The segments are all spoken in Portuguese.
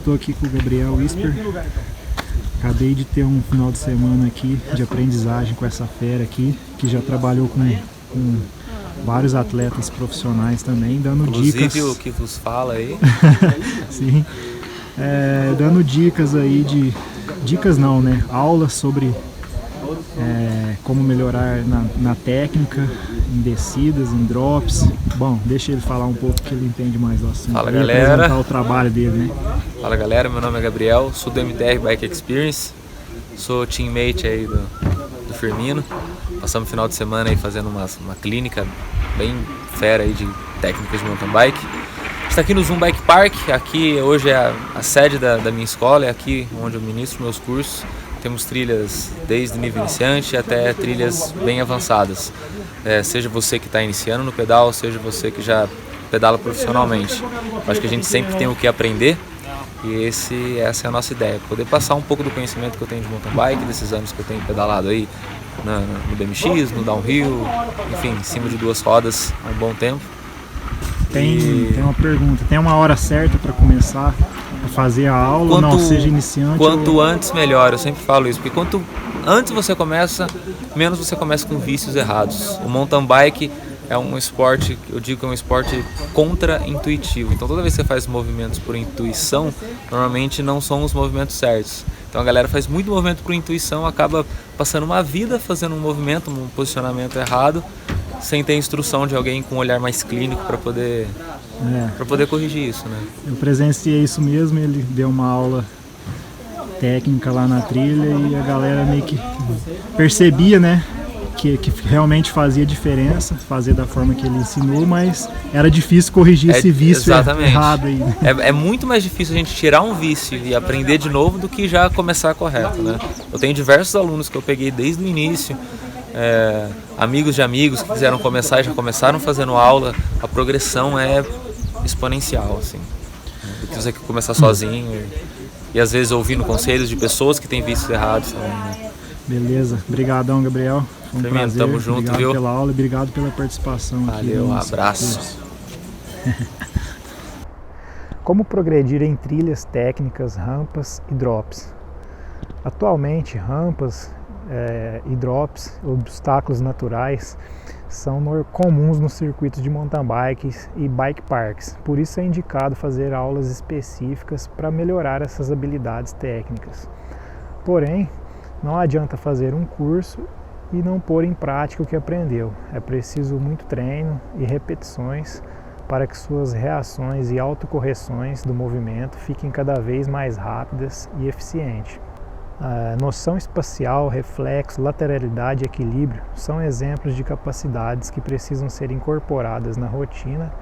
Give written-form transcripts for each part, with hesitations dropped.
estou aqui com o Gabriel Wisper. Acabei de ter um final de semana aqui de aprendizagem com essa fera aqui, que já trabalhou com vários atletas profissionais também, dando inclusive dicas. O que vos fala aí. Sim, dando dicas aí dicas não, né? Aulas sobre como melhorar na técnica, em descidas, em drops. Bom, deixa ele falar um pouco que ele entende mais do assunto. Fala, e galera. apresentar o trabalho dele, né? Fala, galera, meu nome é Gabriel, sou do MTR Bike Experience, sou teammate aí do Firmino. Passamos o final de semana aí fazendo uma clínica bem fera aí de técnicas de mountain bike. A gente está aqui no Zoom Bike Park, aqui hoje é a sede da minha escola, é aqui onde eu ministro meus cursos. Temos trilhas desde nível iniciante até trilhas bem avançadas. Seja você que está iniciando no pedal, seja você que já pedala profissionalmente. Acho que a gente sempre tem o que aprender e essa é a nossa ideia. Poder passar um pouco do conhecimento que eu tenho de mountain bike, desses anos que eu tenho pedalado aí no BMX, no downhill, enfim, em cima de duas rodas há um bom tempo. Tem uma pergunta, tem uma hora certa para começar a fazer a aula, não seja iniciante? Quanto antes melhor, eu sempre falo isso, porque quanto antes você começa, menos você começa com vícios errados. O mountain bike é um esporte, eu digo que é um esporte contra-intuitivo, então toda vez que você faz movimentos por intuição, normalmente não são os movimentos certos. Então a galera faz muito movimento por intuição, acaba passando uma vida fazendo um movimento, um posicionamento errado, sem ter instrução de alguém com um olhar mais clínico para poder corrigir isso, né? Eu presenciei isso mesmo, ele deu uma aula técnica lá na trilha e a galera meio que percebia, né, que realmente fazia diferença, fazer da forma que ele ensinou, mas era difícil corrigir esse vício errado aí. É muito mais difícil a gente tirar um vício e aprender de novo do que já começar correto, né? Eu tenho diversos alunos que eu peguei desde o início, amigos de amigos que quiseram começar e já começaram fazendo aula. A progressão é exponencial, assim, do que você começar sozinho e às vezes ouvindo conselhos de pessoas que têm vícios errados também, né? Beleza, obrigadão, Gabriel. Foi um prazer. Tamo junto, obrigado viu? pela aula e obrigado pela participação. Valeu, aqui. Um abraço. Como progredir em trilhas técnicas, rampas e drops? Atualmente, rampas e drops, obstáculos naturais, são comuns nos circuitos de mountain bikes e bike parks. Por isso é indicado fazer aulas específicas para melhorar essas habilidades técnicas. Porém, não adianta fazer um curso e não pôr em prática o que aprendeu. É preciso muito treino e repetições para que suas reações e autocorreções do movimento fiquem cada vez mais rápidas e eficientes. Noção espacial, reflexo, lateralidade e equilíbrio são exemplos de capacidades que precisam ser incorporadas na rotina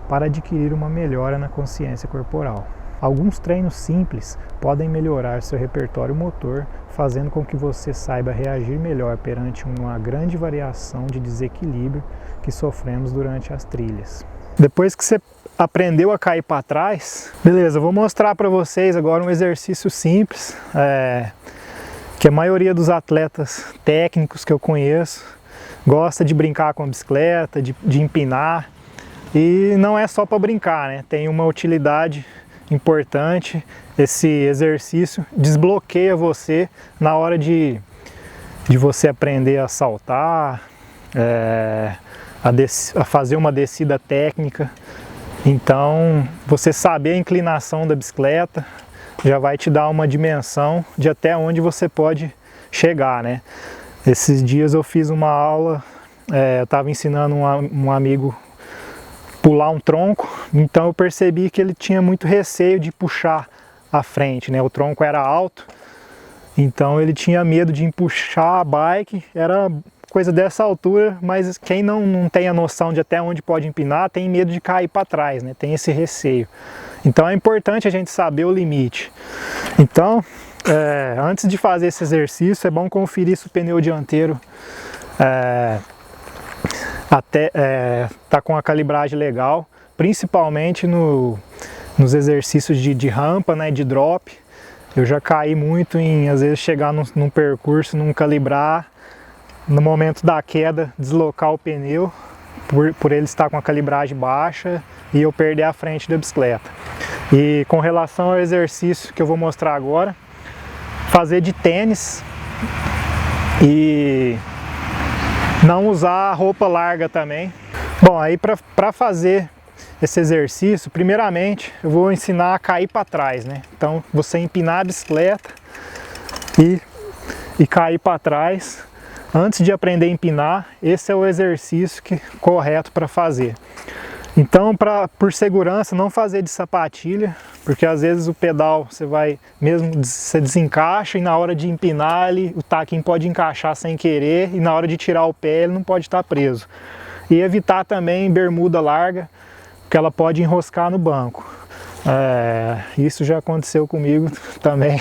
para adquirir uma melhora na consciência corporal. Alguns treinos simples podem melhorar seu repertório motor, fazendo com que você saiba reagir melhor perante uma grande variação de desequilíbrio que sofremos durante as trilhas. Depois que você aprendeu a cair para trás, beleza, eu vou mostrar para vocês agora um exercício simples, que a maioria dos atletas técnicos que eu conheço gosta de brincar com a bicicleta, de empinar, e não é só para brincar, né? Tem uma utilidade importante. Esse exercício desbloqueia você na hora de você aprender a saltar, a fazer uma descida técnica. Então, você saber a inclinação da bicicleta já vai te dar uma dimensão de até onde você pode chegar, né? Esses dias eu fiz uma aula, eu estava ensinando um amigo pular um tronco, então eu percebi que ele tinha muito receio de puxar à frente, né? O tronco era alto, então ele tinha medo de empuxar a bike, era coisa dessa altura, mas quem não tem a noção de até onde pode empinar, tem medo de cair para trás, né? Tem esse receio. Então é importante a gente saber o limite. Então, antes de fazer esse exercício, é bom conferir se o pneu dianteiro tá com a calibragem legal, principalmente nos exercícios de rampa, né, de drop. Eu já caí muito em, às vezes, chegar num percurso, não calibrar, no momento da queda, deslocar o pneu, por ele estar com a calibragem baixa e eu perder a frente da bicicleta. E com relação ao exercício que eu vou mostrar agora, fazer de tênis e não usar roupa larga também. Bom, aí para fazer esse exercício, primeiramente eu vou ensinar a cair para trás, né? Então você empinar a bicicleta e cair para trás. Antes de aprender a empinar, esse é o exercício correto para fazer. Então, por segurança, não fazer de sapatilha, porque às vezes o pedal você desencaixa e na hora de empinar o taquinho pode encaixar sem querer e na hora de tirar o pé ele não pode estar preso. E evitar também bermuda larga, porque ela pode enroscar no banco. Isso já aconteceu comigo também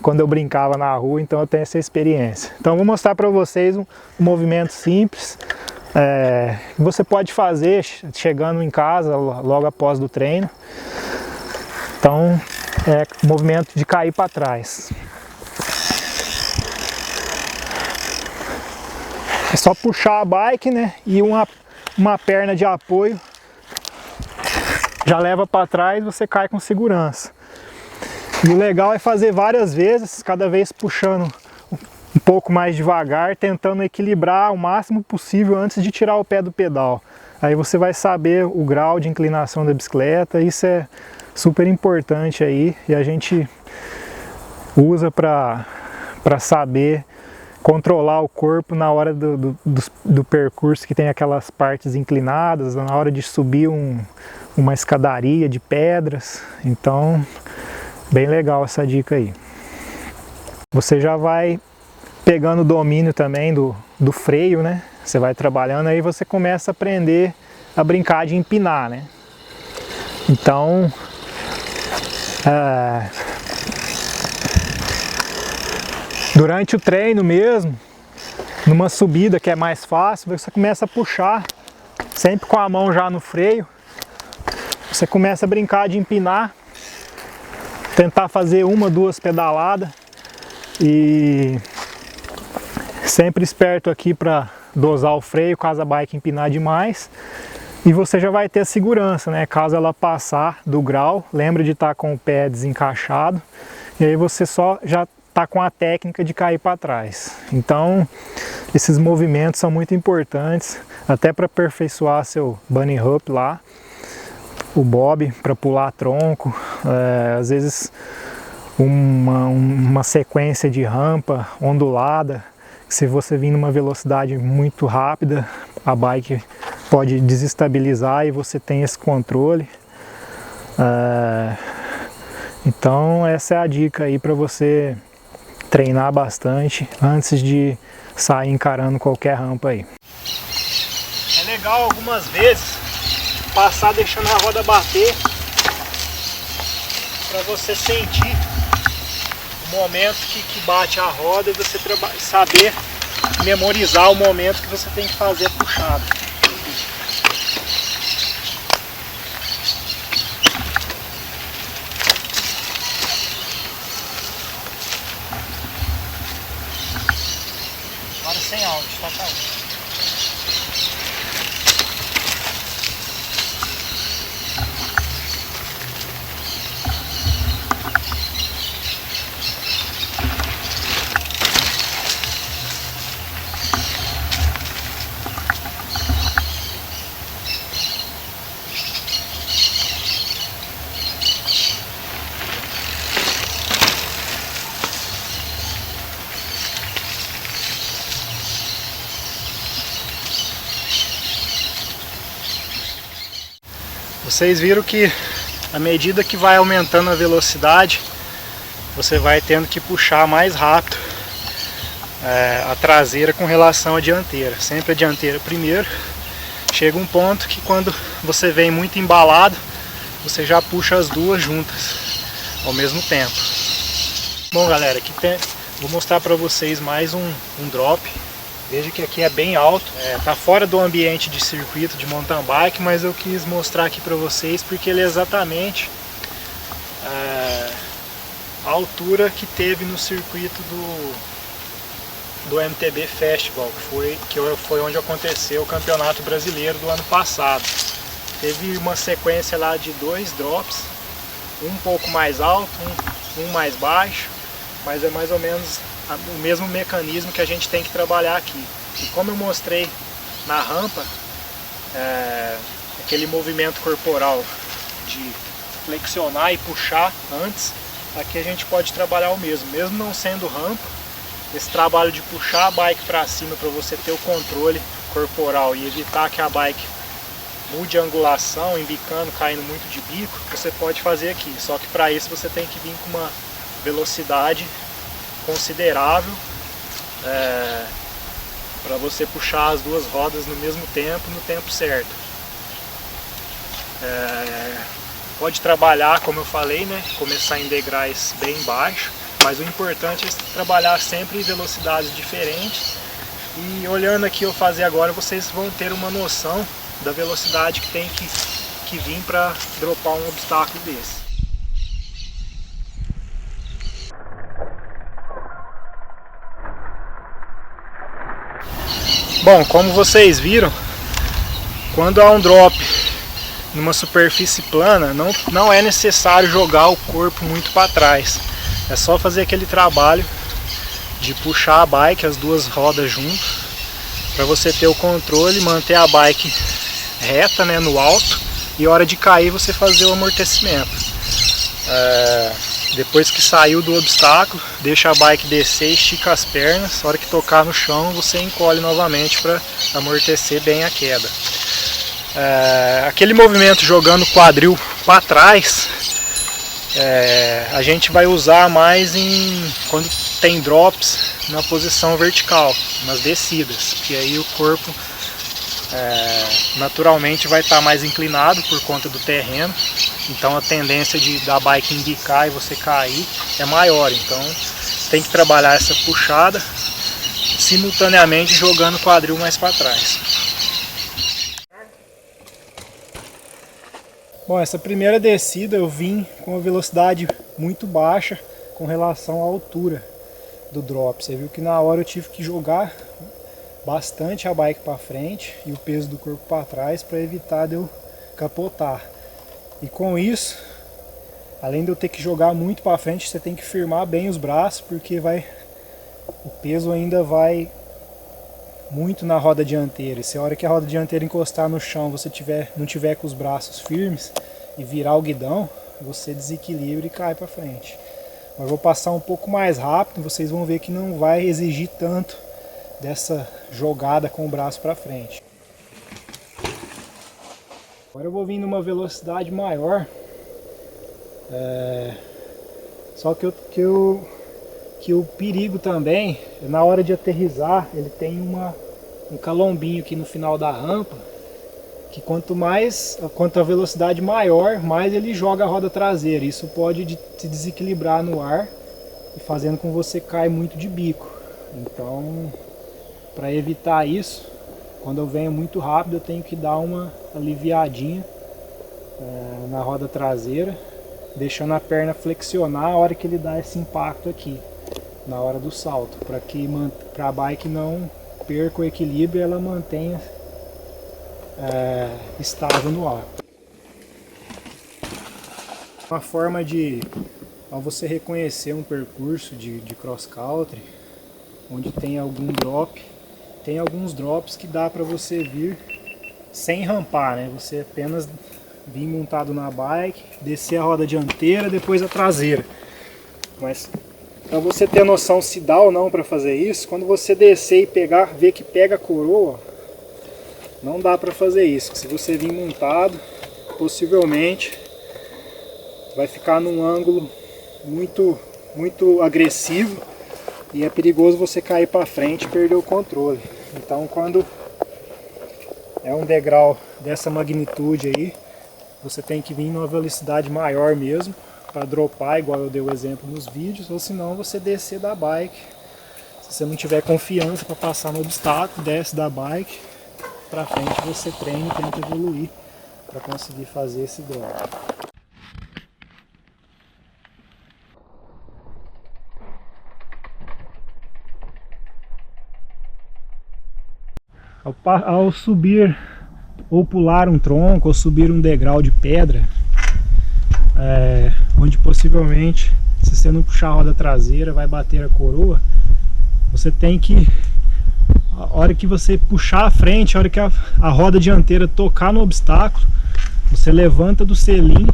quando eu brincava na rua, então eu tenho essa experiência. Então eu vou mostrar para vocês um movimento simples que você pode fazer chegando em casa logo após do treino. Então é movimento de cair para trás. É só puxar a bike, né, e uma perna de apoio já leva para trás, você cai com segurança. E o legal é fazer várias vezes, cada vez puxando um pouco mais devagar, tentando equilibrar o máximo possível antes de tirar o pé do pedal. Aí você vai saber o grau de inclinação da bicicleta, isso é super importante aí, e a gente usa para saber controlar o corpo na hora do percurso que tem aquelas partes inclinadas, na hora de subir uma escadaria de pedras. Então, bem legal essa dica aí. Você já vai pegando o domínio também do freio, né? Você vai trabalhando, aí você começa a aprender a brincar de empinar, né? Então, durante o treino mesmo, numa subida que é mais fácil, você começa a puxar, sempre com a mão já no freio. Você começa a brincar de empinar, tentar fazer uma, duas pedaladas e sempre esperto aqui para dosar o freio caso a bike empinar demais. E você já vai ter segurança, né? Caso ela passar do grau, lembra de estar com o pé desencaixado e aí você já está com a técnica de cair para trás. Então esses movimentos são muito importantes, até para aperfeiçoar seu bunny hop lá, o bob para pular tronco, às vezes uma sequência de rampa ondulada, que se você vir numa velocidade muito rápida, a bike pode desestabilizar e você tem esse controle. Então essa é a dica aí para você treinar bastante antes de sair encarando qualquer rampa aí. É legal algumas vezes passar deixando a roda bater para você sentir o momento que bate a roda e você saber memorizar o momento que você tem que fazer a puxada. Agora sem áudio, só tá aí. Vocês viram que à medida que vai aumentando a velocidade, você vai tendo que puxar mais rápido a traseira com relação à dianteira. Sempre a dianteira primeiro. Chega um ponto que quando você vem muito embalado, você já puxa as duas juntas ao mesmo tempo. Bom galera, aqui vou mostrar para vocês mais um drop. Veja que aqui é bem alto, tá fora do ambiente de circuito de mountain bike, mas eu quis mostrar aqui para vocês porque ele é exatamente a altura que teve no circuito do MTB Festival, que foi onde aconteceu o Campeonato Brasileiro do ano passado. Teve uma sequência lá de 2 drops um pouco mais alto, um mais baixo, mas é mais ou menos o mesmo mecanismo que a gente tem que trabalhar aqui. E como eu mostrei na rampa, aquele movimento corporal de flexionar e puxar antes, aqui a gente pode trabalhar o mesmo não sendo rampa. Esse trabalho de puxar a bike para cima para você ter o controle corporal e evitar que a bike mude a angulação, embicando, caindo muito de bico, você pode fazer aqui. Só que para isso você tem que vir com uma velocidade considerável para você puxar as duas rodas no mesmo tempo, no tempo certo. Pode trabalhar, como eu falei, né? Começar em degraus bem baixos, mas o importante é trabalhar sempre em velocidades diferentes. E olhando aqui eu fazer agora, vocês vão ter uma noção da velocidade que tem que vir para dropar um obstáculo desse. Bom, como vocês viram, quando há um drop numa superfície plana, não é necessário jogar o corpo muito para trás. É só fazer aquele trabalho de puxar a bike, as duas rodas juntas, para você ter o controle, manter a bike reta, né, no alto, e a hora de cair você fazer o amortecimento. Depois que saiu do obstáculo, deixa a bike descer, estica as pernas, a hora que tocar no chão você encolhe novamente para amortecer bem a queda. Aquele movimento jogando o quadril para trás, a gente vai usar mais quando tem drops na posição vertical, nas descidas, porque aí o corpo naturalmente vai estar mais inclinado por conta do terreno, então a tendência da bike embicar e você cair é maior. Então tem que trabalhar essa puxada simultaneamente jogando o quadril mais para trás. Bom, essa primeira descida eu vim com uma velocidade muito baixa com relação à altura do drop. Você viu que na hora eu tive que jogar bastante a bike para frente e o peso do corpo para trás para evitar de eu capotar. E com isso, além de eu ter que jogar muito para frente, você tem que firmar bem os braços, porque o peso ainda vai muito na roda dianteira. E se a hora que a roda dianteira encostar no chão você não tiver com os braços firmes e virar o guidão, você desequilibra e cai para frente. Mas eu vou passar um pouco mais rápido, vocês vão ver que não vai exigir tanto dessa jogada com o braço para frente. Agora eu vou vir numa velocidade maior, só que o perigo também, na hora de aterrissar, ele tem um calombinho aqui no final da rampa, que quanto a velocidade maior, mais ele joga a roda traseira. Isso pode se desequilibrar no ar e fazendo com que você caia muito de bico. Então, para evitar isso, quando eu venho muito rápido, eu tenho que dar uma aliviadinha na roda traseira, deixando a perna flexionar a hora que ele dá esse impacto aqui, na hora do salto, para a bike não perca o equilíbrio e ela mantenha estável no ar. Uma forma ao você reconhecer um percurso de cross country onde tem algum drop, tem alguns drops que dá para você vir sem rampar, né? Você apenas vir montado na bike, descer a roda dianteira, depois a traseira. Mas para você ter noção se dá ou não para fazer isso, quando você descer e ver que pega a coroa, não dá para fazer isso. Se você vir montado, possivelmente vai ficar num ângulo muito, muito agressivo e é perigoso você cair para frente e perder o controle. Então, quando é um degrau dessa magnitude aí, você tem que vir numa velocidade maior mesmo para dropar, igual eu dei o exemplo nos vídeos, ou senão você descer da bike. Se você não tiver confiança para passar no obstáculo, desce da bike para frente, você treina e tenta evoluir para conseguir fazer esse drop. Ao subir ou pular um tronco ou subir um degrau de pedra, onde possivelmente, se você não puxar a roda traseira, vai bater a coroa. Você tem que, a hora que você puxar a frente, a hora que a roda dianteira tocar no obstáculo, você levanta do selim,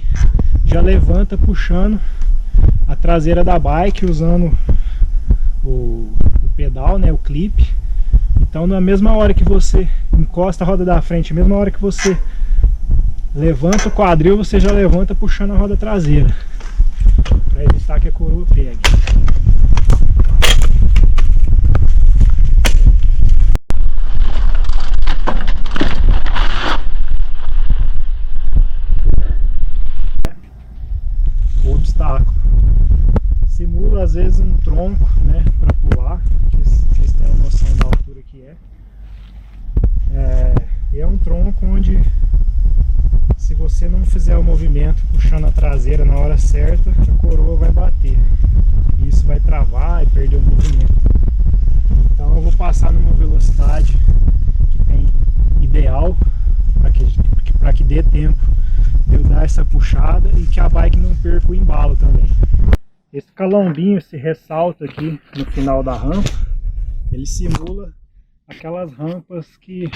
já levanta puxando a traseira da bike, usando o pedal, né, o clipe. Então na mesma hora que você encosta a roda da frente, na mesma hora que você levanta o quadril, você já levanta puxando a roda traseira, para evitar que a coroa pegue. O obstáculo simula às vezes um tronco, né, para pular, que vocês têm uma noção da altura que é. É um tronco onde, se você não fizer o movimento puxando a traseira na hora certa, a coroa vai bater. Isso vai travar e perder o movimento. Então eu vou passar numa velocidade que tem ideal para que dê tempo de eu dar essa puxada e que a bike não perca o embalo também. Esse calombinho, esse ressalto aqui no final da rampa, ele simula aquelas rampas que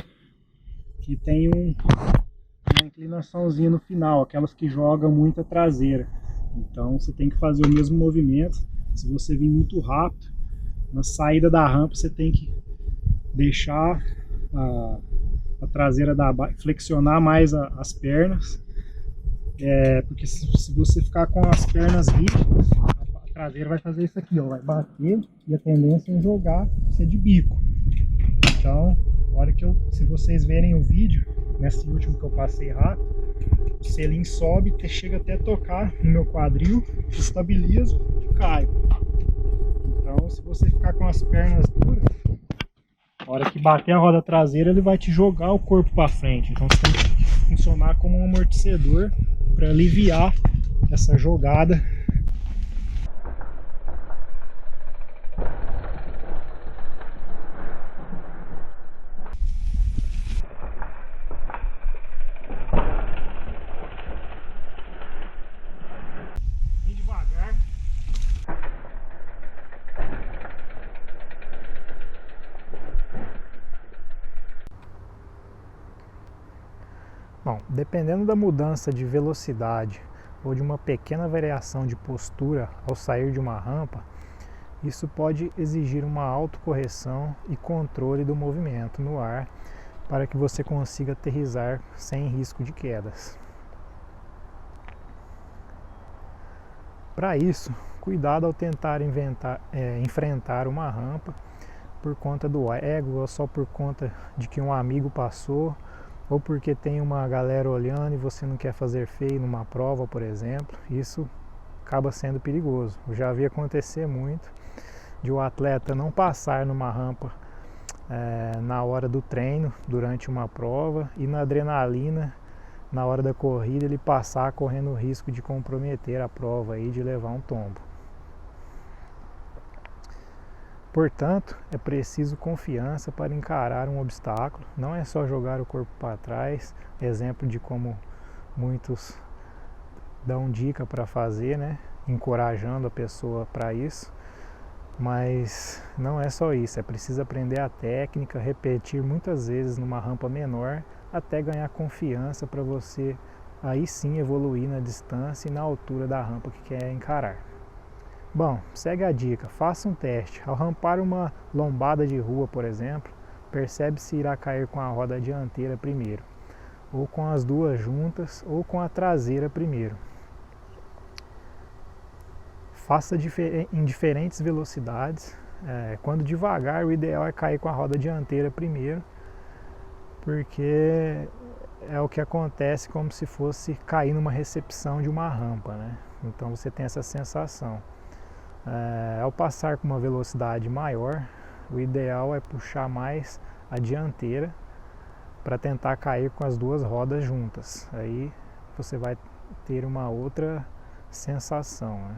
tem uma inclinaçãozinha no final, aquelas que jogam muita traseira. Então você tem que fazer o mesmo movimento. Se você vir muito rápido, na saída da rampa você tem que deixar a traseira da bike, flexionar mais as pernas, porque se você ficar com as pernas rígidas, a traseira vai fazer isso aqui, ó, vai bater e a tendência é jogar você de bico. Então, a hora se vocês verem o vídeo, nesse último que eu passei rápido, o selim sobe, chega até tocar no meu quadril, estabilizo e caio. Então, se você ficar com as pernas duras, a hora que bater a roda traseira, ele vai te jogar o corpo para frente. Então você tem que funcionar como um amortecedor para aliviar essa jogada. Bem devagar. Bom, dependendo da mudança de velocidade ou de uma pequena variação de postura ao sair de uma rampa, isso pode exigir uma autocorreção e controle do movimento no ar para que você consiga aterrissar sem risco de quedas. Para isso, cuidado ao tentar enfrentar uma rampa por conta do ego ou só por conta de que um amigo passou, ou porque tem uma galera olhando e você não quer fazer feio numa prova, por exemplo. Isso acaba sendo perigoso. Eu já vi acontecer muito de o atleta não passar numa rampa na hora do treino, durante uma prova, e na adrenalina, na hora da corrida, ele passar correndo o risco de comprometer a prova e de levar um tombo. Portanto, é preciso confiança para encarar um obstáculo. Não é só jogar o corpo para trás, exemplo de como muitos dão dica para fazer, né? Encorajando a pessoa para isso. Mas não é só isso, é preciso aprender a técnica, repetir muitas vezes numa rampa menor, até ganhar confiança para você aí sim evoluir na distância e na altura da rampa que quer encarar. Bom, segue a dica, faça um teste. Ao rampar uma lombada de rua, por exemplo, percebe se irá cair com a roda dianteira primeiro, ou com as duas juntas, ou com a traseira primeiro. Faça em diferentes velocidades. Quando devagar, o ideal é cair com a roda dianteira primeiro, porque é o que acontece como se fosse cair numa recepção de uma rampa, né? Então você tem essa sensação. Ao passar com uma velocidade maior, o ideal é puxar mais a dianteira para tentar cair com as duas rodas juntas. Aí você vai ter uma outra sensação, né?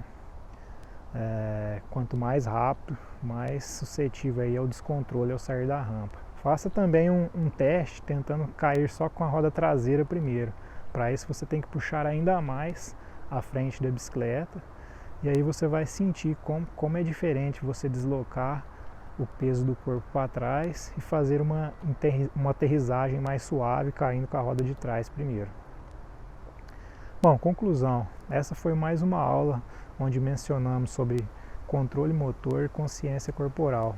Quanto mais rápido, mais suscetível aí ao descontrole ao sair da rampa. Faça também um teste tentando cair só com a roda traseira primeiro. Para isso você tem que puxar ainda mais à frente da bicicleta, e aí você vai sentir como é diferente você deslocar o peso do corpo para trás e fazer uma aterrissagem mais suave, caindo com a roda de trás primeiro. Bom, conclusão, essa foi mais uma aula onde mencionamos sobre controle motor e consciência corporal.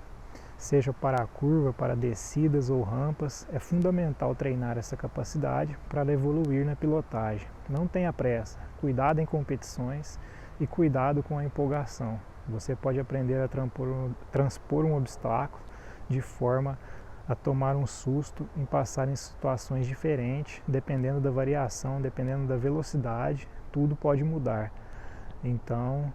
Seja para a curva, para descidas ou rampas, é fundamental treinar essa capacidade para evoluir na pilotagem. Não tenha pressa, cuidado em competições e cuidado com a empolgação. Você pode aprender a transpor um obstáculo de forma a tomar um susto em passar em situações diferentes, dependendo da variação, dependendo da velocidade, tudo pode mudar. Então,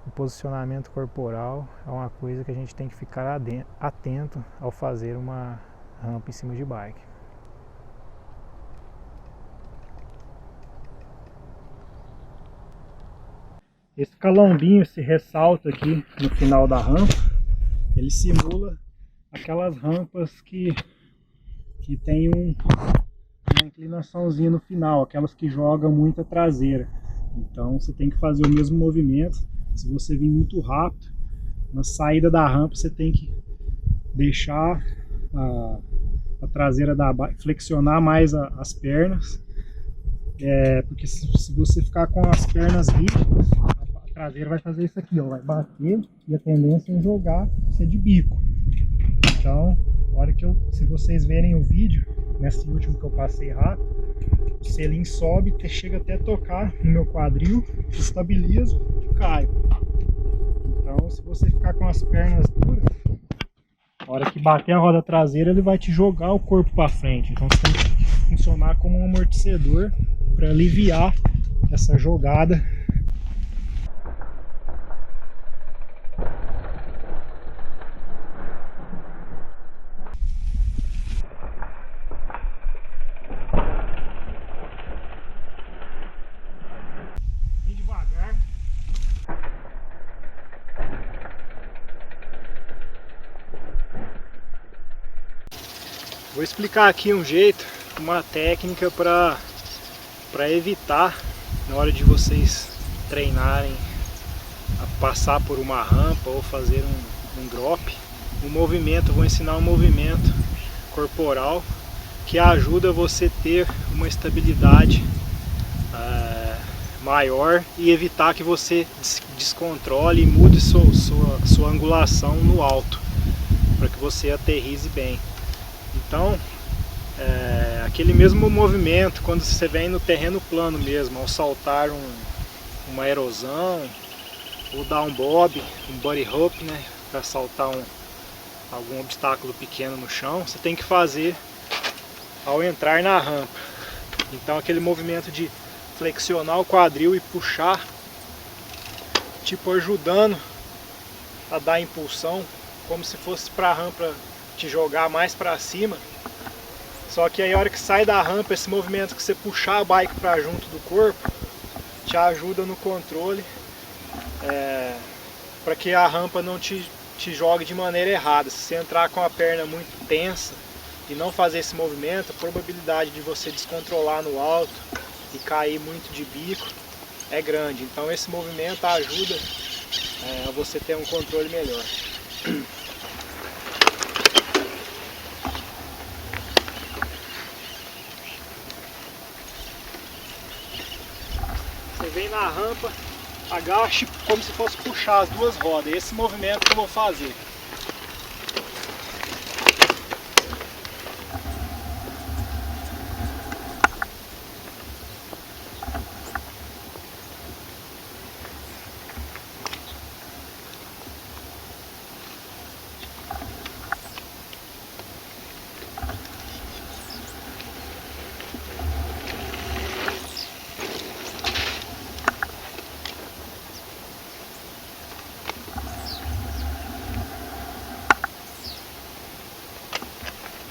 o posicionamento corporal é uma coisa que a gente tem que ficar atento ao fazer uma rampa em cima de bike. Esse calombinho, esse ressalto aqui no final da rampa, ele simula aquelas rampas que tem uma inclinaçãozinha no final, aquelas que jogam muita traseira. Então você tem que fazer o mesmo movimento. Se você vir muito rápido, na saída da rampa você tem que deixar a traseira da bike, flexionar mais as pernas, porque se você ficar com as pernas rígidas, a traseira vai fazer isso aqui, ó, vai bater e a tendência é jogar você de bico. Então, a hora se vocês verem o vídeo, nesse último que eu passei rápido, o selim sobe, chega até tocar no meu quadril, estabilizo e caio. Então, se você ficar com as pernas duras, a hora que bater a roda traseira, ele vai te jogar o corpo para frente. Então, você tem que funcionar como um amortecedor para aliviar essa jogada. Vou explicar aqui um jeito, uma técnica para evitar, na hora de vocês treinarem a passar por uma rampa ou fazer um drop, vou ensinar um movimento corporal que ajuda você ter uma estabilidade maior e evitar que você descontrole e mude sua angulação no alto, para que você aterrize bem. Então, aquele mesmo movimento, quando você vem no terreno plano mesmo, ao saltar uma erosão, ou dar um bob, um buddy hop, né, para saltar algum obstáculo pequeno no chão, você tem que fazer ao entrar na rampa. Então, aquele movimento de flexionar o quadril e puxar, tipo ajudando a dar impulsão, como se fosse para a rampa te jogar mais para cima. Só que aí a hora que sai da rampa, esse movimento que você puxar a bike para junto do corpo te ajuda no controle, para que a rampa não te jogue de maneira errada. Se você entrar com a perna muito tensa e não fazer esse movimento, a probabilidade de você descontrolar no alto e cair muito de bico é grande. Então esse movimento ajuda a você ter um controle melhor. Você vem na rampa, agache como se fosse puxar as duas rodas. Esse movimento que eu vou fazer.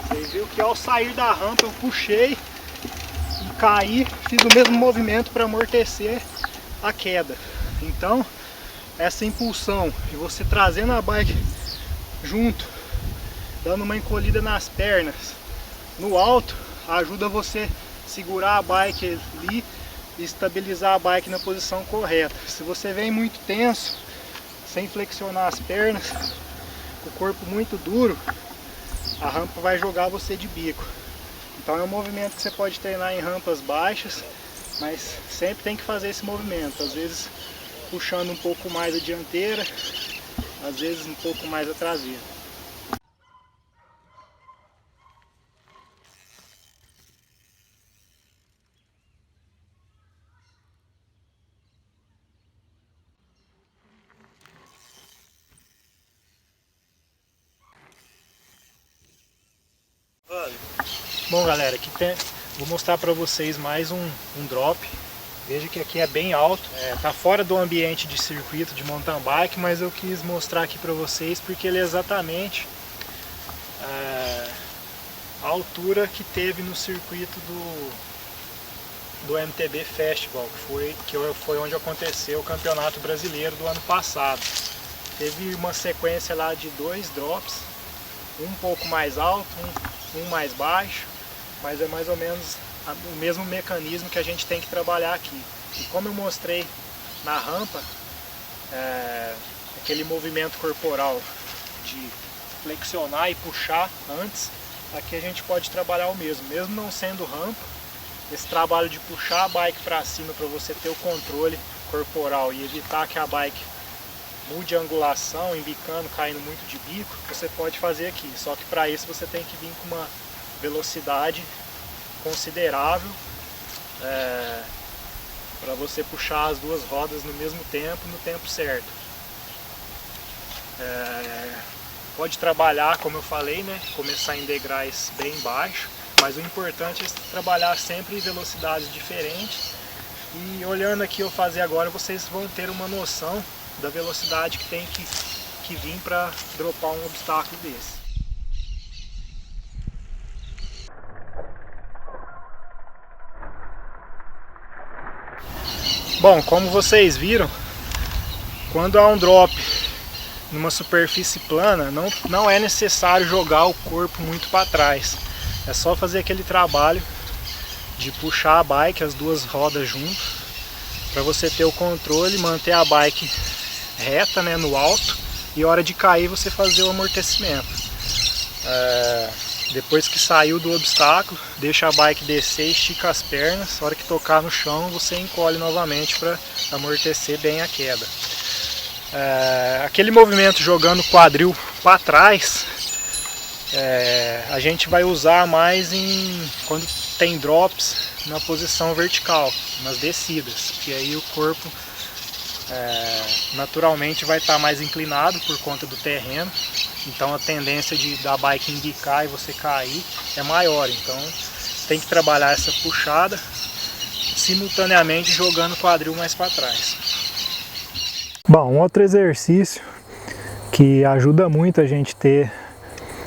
Vocês viram que ao sair da rampa eu puxei e caí, fiz o mesmo movimento para amortecer a queda. Então essa impulsão e você trazendo a bike junto, dando uma encolhida nas pernas no alto, ajuda você a segurar a bike ali e estabilizar a bike na posição correta. Se você vem muito tenso, sem flexionar as pernas, o corpo muito duro, a rampa vai jogar você de bico. Então é um movimento que você pode treinar em rampas baixas, mas sempre tem que fazer esse movimento. Às vezes puxando um pouco mais a dianteira, às vezes um pouco mais a traseira. Bom galera, vou mostrar para vocês mais um drop. Veja que aqui é bem alto, tá fora do ambiente de circuito de mountain bike, mas eu quis mostrar aqui para vocês porque ele é exatamente a altura que teve no circuito do MTB Festival, que foi onde aconteceu o Campeonato Brasileiro do ano passado. Teve uma sequência lá de 2 drops, um pouco mais alto, um mais baixo, mas é mais ou menos o mesmo mecanismo que a gente tem que trabalhar aqui. E como eu mostrei na rampa, aquele movimento corporal de flexionar e puxar antes, aqui a gente pode trabalhar o mesmo não sendo rampa. Esse trabalho de puxar a bike para cima para você ter o controle corporal e evitar que a bike mude a angulação, embicando, caindo muito de bico, você pode fazer aqui. Só que para isso você tem que vir com uma velocidade considerável para você puxar as duas rodas no mesmo tempo, no tempo certo. Pode trabalhar, como eu falei, né? Começar em degraus bem baixos, mas o importante é trabalhar sempre em velocidades diferentes. E olhando aqui eu fazer agora, vocês vão ter uma noção da velocidade que tem que vir para dropar um obstáculo desse. Bom, como vocês viram, quando há um drop numa superfície plana, não é necessário jogar o corpo muito para trás. É só fazer aquele trabalho de puxar a bike, as duas rodas juntas, para você ter o controle, manter a bike reta, né, no alto, e a hora de cair você fazer o amortecimento. Depois que saiu do obstáculo, deixa a bike descer, estica as pernas, a hora que tocar no chão você encolhe novamente para amortecer bem a queda. Aquele movimento jogando o quadril para trás, a gente vai usar mais quando tem drops na posição vertical, nas descidas, porque aí o corpo naturalmente vai estar mais inclinado por conta do terreno, então a tendência da bike embicar e você cair é maior. Então tem que trabalhar essa puxada simultaneamente jogando o quadril mais para trás. Bom, um outro exercício que ajuda muito a gente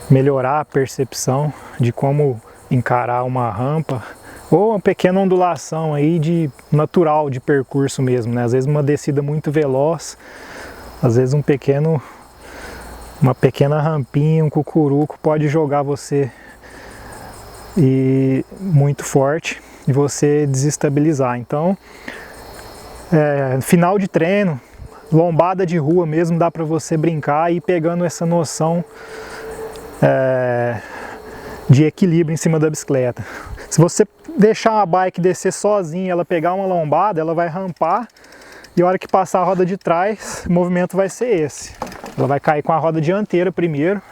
melhorar a percepção de como encarar uma rampa ou uma pequena ondulação aí natural de percurso mesmo, né? Às vezes uma descida muito veloz, às vezes uma pequena rampinha, um cucuruco pode jogar você muito forte e você desestabilizar. Então, final de treino, lombada de rua mesmo, dá para você brincar e ir pegando essa noção de equilíbrio em cima da bicicleta. Se você deixar a bike descer sozinha, ela pegar uma lombada, ela vai rampar e a hora que passar a roda de trás, o movimento vai ser esse. Ela vai cair com a roda dianteira primeiro,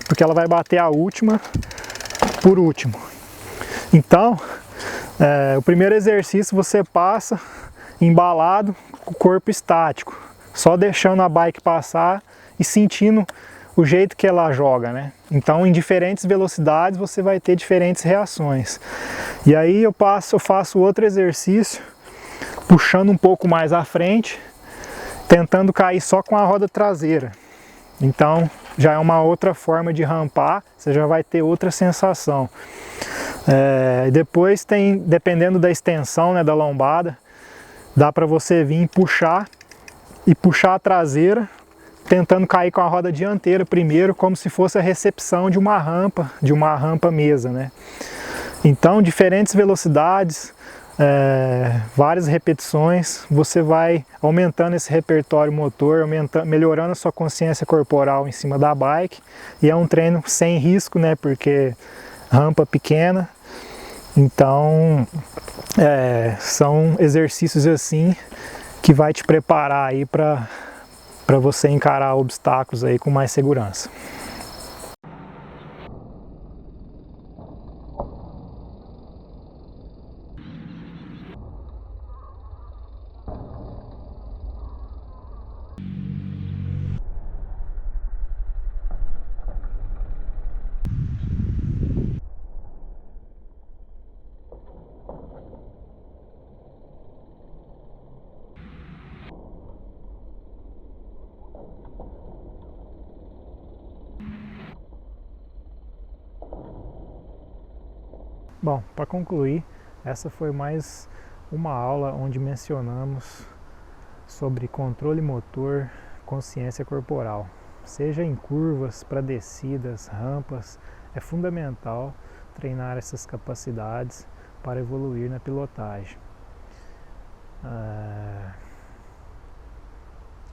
porque ela vai bater a última por último. Então, o primeiro exercício você passa embalado com o corpo estático, só deixando a bike passar e sentindo o jeito que ela joga, né? Então, em diferentes velocidades você vai ter diferentes reações. E aí eu faço outro exercício, puxando um pouco mais à frente, tentando cair só com a roda traseira. Então, já é uma outra forma de rampar, você já vai ter outra sensação. Depois dependendo da extensão, né, da lombada, dá para você vir puxar a traseira, tentando cair com a roda dianteira primeiro, como se fosse a recepção de uma rampa mesa, né? Então, diferentes velocidades, várias repetições, você vai aumentando esse repertório motor, melhorando a sua consciência corporal em cima da bike, e é um treino sem risco, né, porque rampa pequena, então são exercícios assim que vai te preparar aí para você encarar obstáculos aí com mais segurança. Bom, para concluir, essa foi mais uma aula onde mencionamos sobre controle motor, consciência corporal. Seja em curvas, para descidas, rampas, é fundamental treinar essas capacidades para evoluir na pilotagem.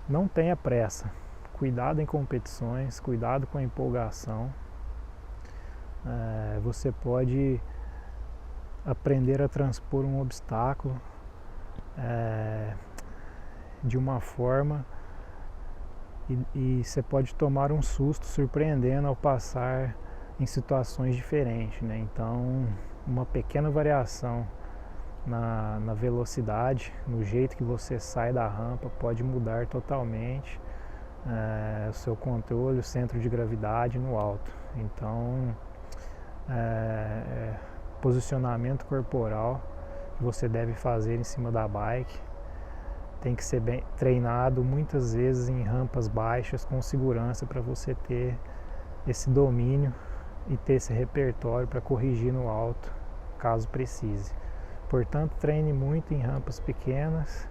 Não tenha pressa, cuidado em competições, cuidado com a empolgação. Você pode aprender a transpor um obstáculo de uma forma e você pode tomar um susto surpreendendo ao passar em situações diferentes, né? Então, uma pequena variação na velocidade, no jeito que você sai da rampa, pode mudar totalmente o seu controle, o centro de gravidade no alto. Então, posicionamento corporal que você deve fazer em cima da bike tem que ser bem treinado muitas vezes em rampas baixas com segurança para você ter esse domínio e ter esse repertório para corrigir no alto caso precise. Portanto, treine muito em rampas pequenas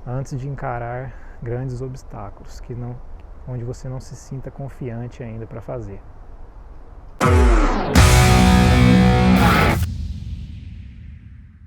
antes de encarar grandes obstáculos onde você não se sinta confiante ainda para fazer.